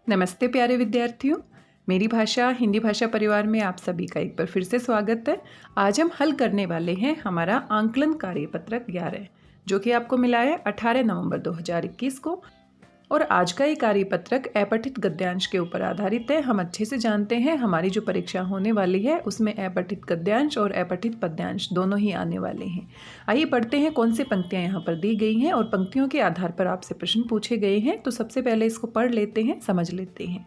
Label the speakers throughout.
Speaker 1: नमस्ते प्यारे विद्यार्थियों। मेरी भाषा हिंदी भाषा परिवार में आप सभी का एक बार फिर से स्वागत है। आज हम हल करने वाले हैं हमारा आंकलन कार्यपत्रक 11 जो कि आपको मिला है 18 नवंबर 2021 को। और आज का ये कार्यपत्रक अपठित गद्यांश के ऊपर आधारित है। हम अच्छे से जानते हैं हमारी जो परीक्षा होने वाली है उसमें अपठित गद्यांश और अपठित पद्यांश दोनों ही आने वाले हैं। आइए पढ़ते हैं कौन सी पंक्तियां यहाँ पर दी गई हैं और पंक्तियों के आधार पर आपसे प्रश्न पूछे गए हैं। तो सबसे पहले इसको पढ़ लेते हैं, समझ लेते हैं।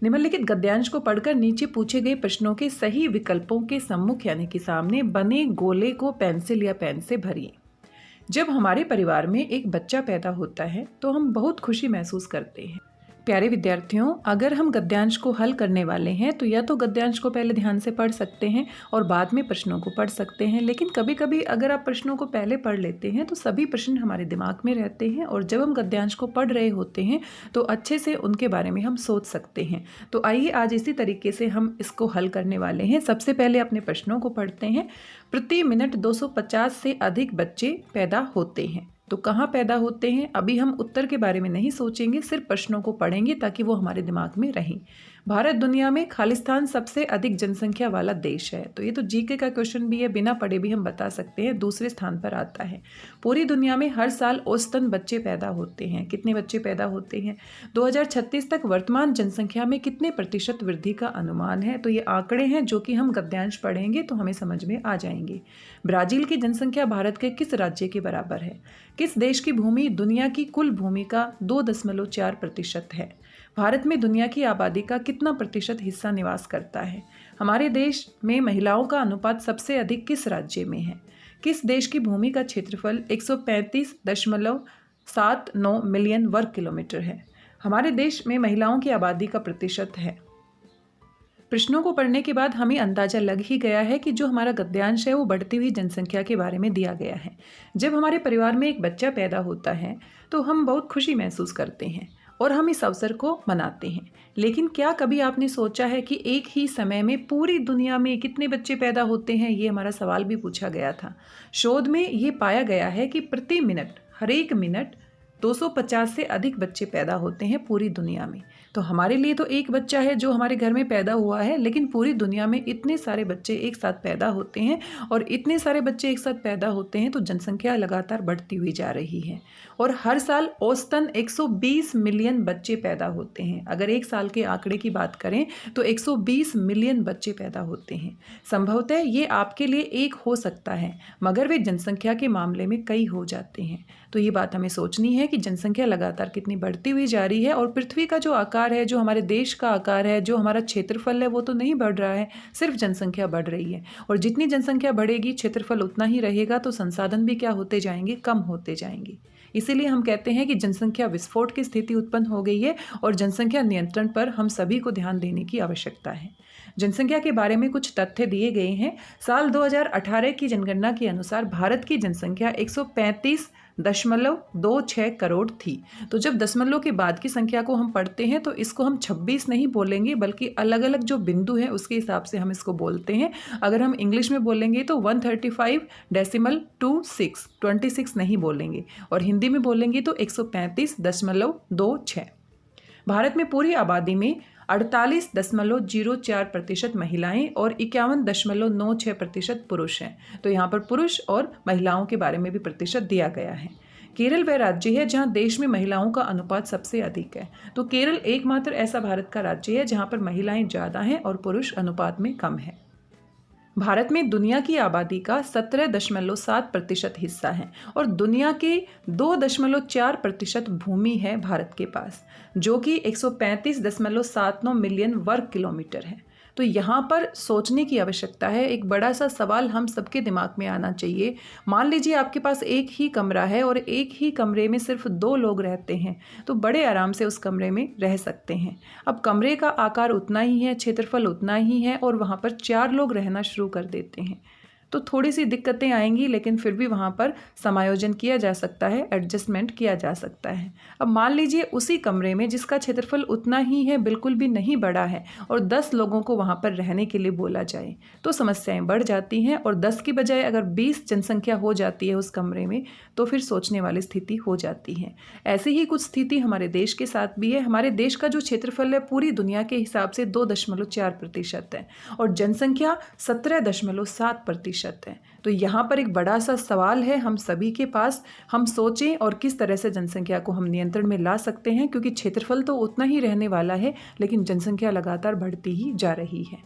Speaker 1: निम्नलिखित गद्यांश को पढ़कर नीचे पूछे गए प्रश्नों के सही विकल्पों के सम्मुख यानी कि सामने बने गोले को पेंसिल या पेन से भरिए। जब हमारे परिवार में एक बच्चा पैदा होता है तो हम बहुत खुशी महसूस करते हैं। प्यारे विद्यार्थियों, अगर हम गद्यांश को हल करने वाले हैं तो या तो गद्यांश को पहले ध्यान से पढ़ सकते हैं और बाद में प्रश्नों को पढ़ सकते हैं। लेकिन कभी कभी अगर आप प्रश्नों को पहले पढ़ लेते हैं तो सभी प्रश्न हमारे दिमाग में रहते हैं और जब हम गद्यांश को पढ़ रहे होते हैं तो अच्छे से उनके बारे में हम सोच सकते हैं। तो आइए आज इसी तरीके से हम इसको हल करने वाले हैं। सबसे पहले अपने प्रश्नों को पढ़ते हैं। प्रति मिनट 250 से अधिक बच्चे पैदा होते हैं। तो कहाँ पैदा होते हैं? अभी हम उत्तर के बारे में नहीं सोचेंगे, सिर्फ प्रश्नों को पढ़ेंगे ताकि वो हमारे दिमाग में रहें। भारत दुनिया में खालिस्तान सबसे अधिक जनसंख्या वाला देश है। तो ये तो जीके का क्वेश्चन भी है, बिना पढ़े भी हम बता सकते हैं। दूसरे स्थान पर आता है। पूरी दुनिया में हर साल औसतन बच्चे पैदा होते हैं। कितने बच्चे पैदा होते हैं? 2036 तक वर्तमान जनसंख्या में कितने प्रतिशत वृद्धि का अनुमान है? तो ये आंकड़े हैं जो कि हम गद्यांश पढ़ेंगे तो हमें समझ में आ जाएंगे। ब्राजील की जनसंख्या भारत के किस राज्य के बराबर है? किस देश की भूमि दुनिया की कुल भूमि का 2.4% है? भारत में दुनिया की आबादी का कितना प्रतिशत हिस्सा निवास करता है? हमारे देश में महिलाओं का अनुपात सबसे अधिक किस राज्य में है? किस देश की भूमि का क्षेत्रफल 135.79 मिलियन वर्ग किलोमीटर है? हमारे देश में महिलाओं की आबादी का प्रतिशत है। प्रश्नों को पढ़ने के बाद हमें अंदाजा लग ही गया है कि जो हमारा गद्यांश है वो बढ़ती हुई जनसंख्या के बारे में दिया गया है। जब हमारे परिवार में एक बच्चा पैदा होता है तो हम बहुत खुशी महसूस करते हैं और हम इस अवसर को मनाते हैं। लेकिन क्या कभी आपने सोचा है कि एक ही समय में पूरी दुनिया में कितने बच्चे पैदा होते हैं? ये हमारा सवाल भी पूछा गया था। शोध में ये पाया गया है कि प्रति मिनट, हर एक मिनट 250 से अधिक बच्चे पैदा होते हैं पूरी दुनिया में। तो हमारे लिए तो एक बच्चा है जो हमारे घर में पैदा हुआ है, लेकिन पूरी दुनिया में इतने सारे बच्चे एक साथ पैदा होते हैं और इतने सारे बच्चे एक साथ पैदा होते हैं तो जनसंख्या लगातार बढ़ती हुई जा रही है। और हर साल औसतन 120 मिलियन बच्चे पैदा होते हैं। अगर एक साल के आंकड़े की बात करें तो 120 मिलियन बच्चे पैदा होते हैं। संभवतः ये आपके लिए एक हो सकता है, मगर वे जनसंख्या के मामले में कई हो जाते हैं। तो ये बात हमें सोचनी है कि जनसंख्या लगातार कितनी बढ़ती हुई जा रही है और पृथ्वी का जो आकार है, जो हमारे देश का आकार है, जो हमारा क्षेत्रफल है, वो तो नहीं बढ़ रहा है, सिर्फ जनसंख्या बढ़ रही है। और जितनी जनसंख्या बढ़ेगी क्षेत्रफल उतना ही रहेगा, तो संसाधन भी क्या होते जाएंगे? कम होते जाएंगे। इसीलिए हम कहते हैं कि जनसंख्या विस्फोट की स्थिति उत्पन्न हो गई है और जनसंख्या नियंत्रण पर हम सभी को ध्यान देने की आवश्यकता है। जनसंख्या के बारे में कुछ तथ्य दिए गए हैं। साल 2018 की जनगणना के अनुसार भारत की जनसंख्या 135.26 करोड़ थी। तो जब दशमलव के बाद की संख्या को हम पढ़ते हैं तो इसको हम 26 नहीं बोलेंगे, बल्कि अलग अलग जो बिंदु है उसके हिसाब से हम इसको बोलते हैं। अगर हम इंग्लिश में बोलेंगे तो 135.26 नहीं बोलेंगे और हिंदी में बोलेंगे तो 135.26। भारत में पूरी आबादी में 48.04% महिलाएं और 51.96% पुरुष हैं। तो यहाँ पर पुरुष और महिलाओं के बारे में भी प्रतिशत दिया गया है। केरल वह राज्य है जहाँ देश में महिलाओं का अनुपात सबसे अधिक है। तो केरल एकमात्र ऐसा भारत का राज्य है जहाँ पर महिलाएं ज़्यादा हैं और पुरुष अनुपात में कम है। भारत में दुनिया की आबादी का 17.7% हिस्सा है और दुनिया के 2.4% भूमि है भारत के पास, जो कि 135.79 मिलियन वर्ग किलोमीटर है। तो यहाँ पर सोचने की आवश्यकता है। एक बड़ा सा सवाल हम सबके दिमाग में आना चाहिए। मान लीजिए आपके पास एक ही कमरा है और एक ही कमरे में सिर्फ 2 लोग रहते हैं, तो बड़े आराम से उस कमरे में रह सकते हैं। अब कमरे का आकार उतना ही है, क्षेत्रफल उतना ही है और वहाँ पर 4 लोग रहना शुरू कर देते हैं। तो थोड़ी सी दिक्कतें आएंगी, लेकिन फिर भी वहाँ पर समायोजन किया जा सकता है, एडजस्टमेंट किया जा सकता है। अब मान लीजिए उसी कमरे में जिसका क्षेत्रफल उतना ही है, बिल्कुल भी नहीं बड़ा है, और 10 लोगों को वहाँ पर रहने के लिए बोला जाए तो समस्याएं बढ़ जाती हैं, और 10 की बजाय अगर 20 जनसंख्या हो जाती है उस कमरे में तो फिर सोचने वाली स्थिति हो जाती है। ऐसी ही कुछ स्थिति हमारे देश के साथ भी है। हमारे देश का जो क्षेत्रफल है पूरी दुनिया के हिसाब से 2.4% है और जनसंख्या 17.7% है। तो यहाँ पर एक बड़ा सा सवाल है हम सभी के पास, हम सोचें और किस तरह से जनसंख्या को हम नियंत्रण में ला सकते हैं, क्योंकि क्षेत्रफल तो उतना ही रहने वाला है लेकिन जनसंख्या लगातार बढ़ती ही जा रही है।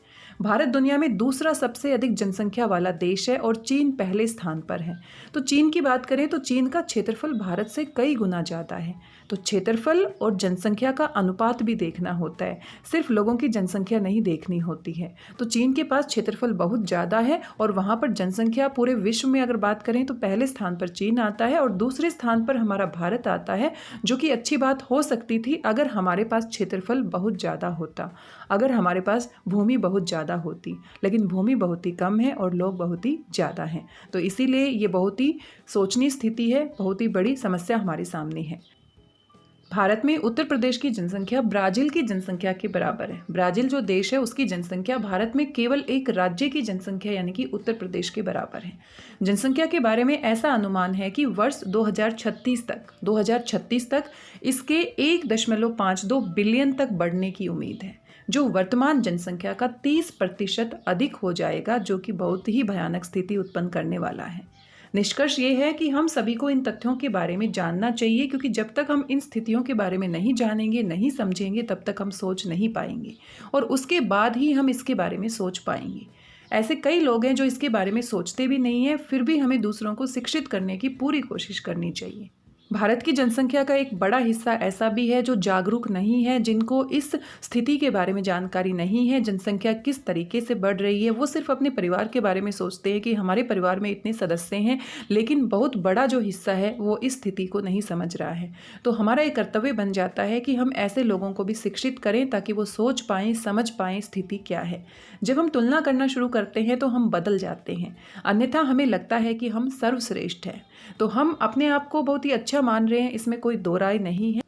Speaker 1: भारत दुनिया में दूसरा सबसे अधिक जनसंख्या वाला देश है और चीन पहले स्थान पर है। तो चीन की बात करें तो चीन का क्षेत्रफल भारत से कई गुना ज़्यादा है। तो क्षेत्रफल और जनसंख्या का अनुपात भी देखना होता है, सिर्फ लोगों की जनसंख्या नहीं देखनी होती है। तो चीन के पास क्षेत्रफल बहुत ज़्यादा है और वहाँ पर जनसंख्या पूरे विश्व में अगर बात करें तो पहले स्थान पर चीन आता है और दूसरे स्थान पर हमारा भारत आता है, जो कि अच्छी बात हो सकती थी अगर हमारे पास क्षेत्रफल बहुत ज़्यादा होता, अगर हमारे पास भूमि बहुत ज़्यादा होती, लेकिन भूमि बहुत ही कम है और लोग बहुत ही ज़्यादा हैं। तो इसीलिए ये बहुत ही सोचनीय स्थिति है, बहुत ही बड़ी समस्या हमारे सामने है। भारत में उत्तर प्रदेश की जनसंख्या ब्राज़ील की जनसंख्या के बराबर है। ब्राज़ील जो देश है उसकी जनसंख्या भारत में केवल एक राज्य की जनसंख्या यानी कि उत्तर प्रदेश के बराबर है। जनसंख्या के बारे में ऐसा अनुमान है कि वर्ष 2036 तक इसके 1.52 बिलियन तक बढ़ने की उम्मीद है, जो वर्तमान जनसंख्या का 30% अधिक हो जाएगा, जो कि बहुत ही भयानक स्थिति उत्पन्न करने वाला है। निष्कर्ष ये है कि हम सभी को इन तथ्यों के बारे में जानना चाहिए, क्योंकि जब तक हम इन स्थितियों के बारे में नहीं जानेंगे, नहीं समझेंगे, तब तक हम सोच नहीं पाएंगे और उसके बाद ही हम इसके बारे में सोच पाएंगे। ऐसे कई लोग हैं जो इसके बारे में सोचते भी नहीं हैं, फिर भी हमें दूसरों को शिक्षित करने की पूरी कोशिश करनी चाहिए। भारत की जनसंख्या का एक बड़ा हिस्सा ऐसा भी है जो जागरूक नहीं है, जिनको इस स्थिति के बारे में जानकारी नहीं है, जनसंख्या किस तरीके से बढ़ रही है। वो सिर्फ अपने परिवार के बारे में सोचते हैं कि हमारे परिवार में इतने सदस्य हैं, लेकिन बहुत बड़ा जो हिस्सा है वो इस स्थिति को नहीं समझ रहा है। तो हमारा एक कर्तव्य बन जाता है कि हम ऐसे लोगों को भी शिक्षित करें ताकि वो सोच पाएँ, समझ पाएँ स्थिति क्या है। जब हम तुलना करना शुरू करते हैं तो हम बदल जाते हैं, अन्यथा हमें लगता है कि हम सर्वश्रेष्ठ हैं। तो हम अपने आप को बहुत ही अच्छा मान रहे हैं, इसमें कोई दो राय नहीं है।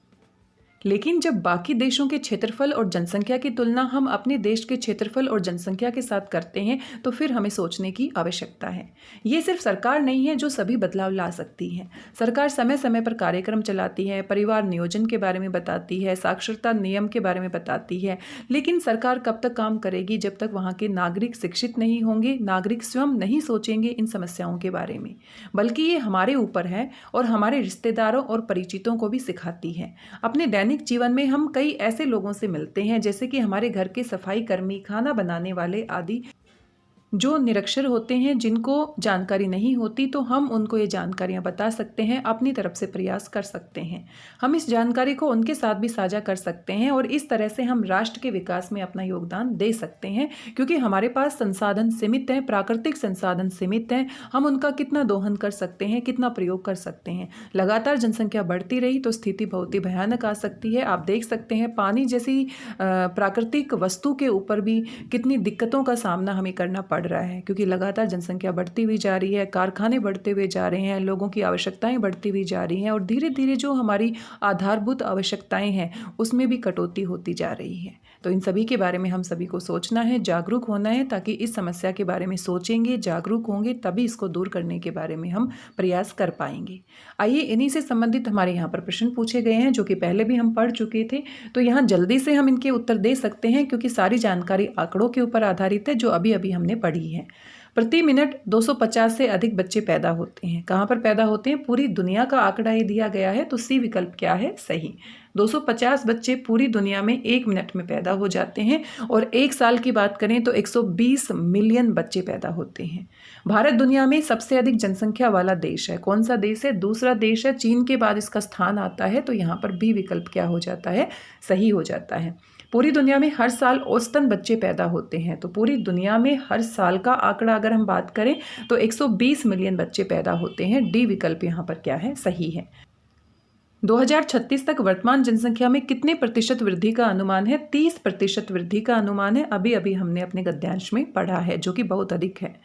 Speaker 1: लेकिन जब बाकी देशों के क्षेत्रफल और जनसंख्या की तुलना हम अपने देश के क्षेत्रफल और जनसंख्या के साथ करते हैं तो फिर हमें सोचने की आवश्यकता है। ये सिर्फ सरकार नहीं है जो सभी बदलाव ला सकती है। सरकार समय समय पर कार्यक्रम चलाती है, परिवार नियोजन के बारे में बताती है, साक्षरता नियम के बारे में बताती है, लेकिन सरकार कब तक काम करेगी जब तक वहाँ के नागरिक शिक्षित नहीं होंगे, नागरिक स्वयं नहीं सोचेंगे इन समस्याओं के बारे में। बल्कि ये हमारे ऊपर है और हमारे रिश्तेदारों और परिचितों को भी सिखाती है। अपने दैनिक जीवन में हम कई ऐसे लोगों से मिलते हैं, जैसे कि हमारे घर के सफाई कर्मी, खाना बनाने वाले आदि, जो निरक्षर होते हैं, जिनको जानकारी नहीं होती, तो हम उनको ये जानकारियाँ बता सकते हैं, अपनी तरफ से प्रयास कर सकते हैं। हम इस जानकारी को उनके साथ भी साझा कर सकते हैं और इस तरह से हम राष्ट्र के विकास में अपना योगदान दे सकते हैं, क्योंकि हमारे पास संसाधन सीमित हैं, प्राकृतिक संसाधन सीमित हैं। हम उनका कितना दोहन कर सकते हैं, कितना प्रयोग कर सकते हैं। लगातार जनसंख्या बढ़ती रही तो स्थिति बहुत ही भयानक आ सकती है। आप देख सकते हैं पानी जैसी प्राकृतिक वस्तु के ऊपर भी कितनी दिक्कतों का सामना हमें करना पड़ रहा है, क्योंकि लगातार जनसंख्या बढ़ती हुई जा रही है, कारखाने बढ़ते हुए जा रहे हैं, लोगों की आवश्यकताएं बढ़ती हुई जा रही हैं और धीरे धीरे जो हमारी आधारभूत आवश्यकताएं हैं उसमें भी कटौती होती जा रही है। तो इन सभी के बारे में हम सभी को सोचना है, जागरूक होना है, ताकि इस समस्या के बारे में सोचेंगे, जागरूक होंगे, तभी इसको दूर करने के बारे में हम प्रयास कर पाएंगे। आइए इन्हीं से संबंधित हमारे यहाँ पर प्रश्न पूछे गए हैं, जो कि पहले भी हम पढ़ चुके थे। तो यहाँ जल्दी से हम इनके उत्तर दे सकते हैं, क्योंकि सारी जानकारी आंकड़ों के ऊपर आधारित है जो अभी अभी हमने पढ़ी है। प्रति मिनट 250 से अधिक बच्चे पैदा होते हैं। कहाँ पर पैदा होते हैं? पूरी दुनिया का आंकड़ा ये दिया गया है, तो सी विकल्प क्या है? सही। 250 बच्चे पूरी दुनिया में 1 मिनट में पैदा हो जाते हैं और 1 साल की बात करें तो 120 मिलियन बच्चे पैदा होते हैं। भारत दुनिया में सबसे अधिक जनसंख्या वाला देश है। कौन सा देश है? दूसरा देश है। चीन के बाद इसका स्थान आता है, तो यहाँ पर बी विकल्प क्या हो जाता है? सही हो जाता है। पूरी दुनिया में हर साल औसतन बच्चे पैदा होते हैं, तो पूरी दुनिया में हर साल का आंकड़ा अगर हम बात करें तो 120 मिलियन बच्चे पैदा होते हैं। डी विकल्प यहाँ पर क्या है? सही है। 2036 तक वर्तमान जनसंख्या में कितने प्रतिशत वृद्धि का अनुमान है? 30% वृद्धि का अनुमान है। अभी अभी हमने अपने गद्यांश में पढ़ा है, जो कि बहुत अधिक है।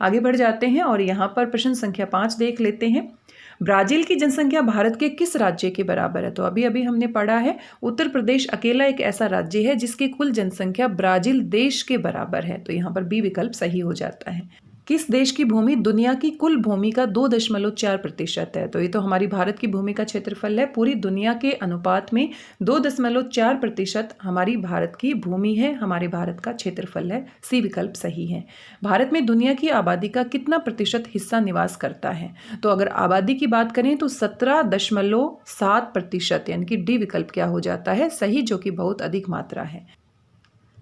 Speaker 1: आगे बढ़ जाते हैं और यहाँ पर प्रश्न संख्या 5 देख लेते हैं। ब्राजील की जनसंख्या भारत के किस राज्य के बराबर है? तो अभी अभी हमने पढ़ा है उत्तर प्रदेश अकेला एक ऐसा राज्य है जिसकी कुल जनसंख्या ब्राजील देश के बराबर है। तो यहाँ पर बी विकल्प सही हो जाता है। किस देश की भूमि दुनिया की कुल भूमि का 2.4% है? तो ये तो हमारी भारत की भूमि का क्षेत्रफल है। पूरी दुनिया के अनुपात में 2.4% हमारी भारत की भूमि है, हमारे भारत का क्षेत्रफल है। सी विकल्प सही है। भारत में दुनिया की आबादी का कितना प्रतिशत हिस्सा निवास करता है? तो अगर आबादी की बात करें तो 17.7%, यानी कि डी विकल्प क्या हो जाता है? सही, जो कि बहुत अधिक मात्रा है।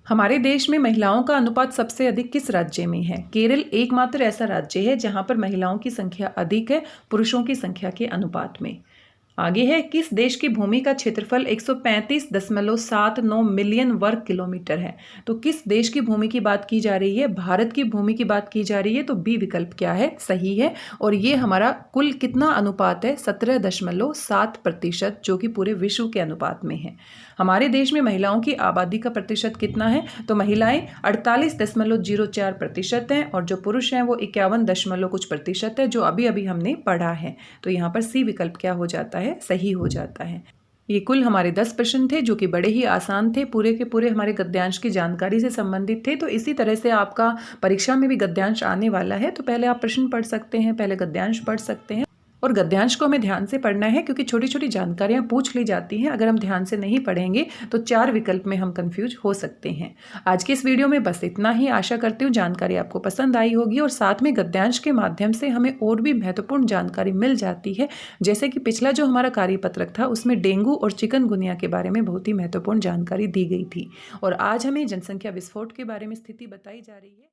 Speaker 1: हमारे देश में महिलाओं का अनुपात सबसे अधिक किस राज्य में है? केरल एकमात्र ऐसा राज्य है जहां पर महिलाओं की संख्या अधिक है पुरुषों की संख्या के अनुपात में। आगे है, किस देश की भूमि का क्षेत्रफल 135.79 मिलियन वर्ग किलोमीटर है? तो किस देश की भूमि की बात की जा रही है? भारत की भूमि की बात की जा रही है। तो बी विकल्प क्या है? सही है। और ये हमारा कुल कितना अनुपात है? 17.7%, जो कि पूरे विश्व के अनुपात में है। हमारे देश में महिलाओं की आबादी का प्रतिशत कितना है? तो महिलाएं 48.04% हैं और जो पुरुष हैं वो 51 कुछ प्रतिशत है, जो अभी अभी हमने पढ़ा है। तो यहाँ पर सी विकल्प क्या हो जाता है? सही हो जाता है। ये कुल हमारे 10 प्रश्न थे जो कि बड़े ही आसान थे, पूरे के पूरे हमारे गद्यांश की जानकारी से संबंधित थे। तो इसी तरह से आपका परीक्षा में भी गद्यांश आने वाला है, तो पहले आप प्रश्न पढ़ सकते हैं, पहले गद्यांश पढ़ सकते हैं। और गद्यांश को हमें ध्यान से पढ़ना है क्योंकि छोटी छोटी जानकारियां पूछ ली जाती हैं। अगर हम ध्यान से नहीं पढ़ेंगे तो 4 विकल्प में हम कंफ्यूज हो सकते हैं। आज के इस वीडियो में बस इतना ही। आशा करती हूँ जानकारी आपको पसंद आई होगी और साथ में गद्यांश के माध्यम से हमें और भी महत्वपूर्ण जानकारी मिल जाती है। जैसे कि पिछला जो हमारा कार्यपत्रक था उसमें डेंगू और चिकनगुनिया के बारे में बहुत ही महत्वपूर्ण जानकारी दी गई थी और आज हमें जनसंख्या विस्फोट के बारे में स्थिति बताई जा रही है।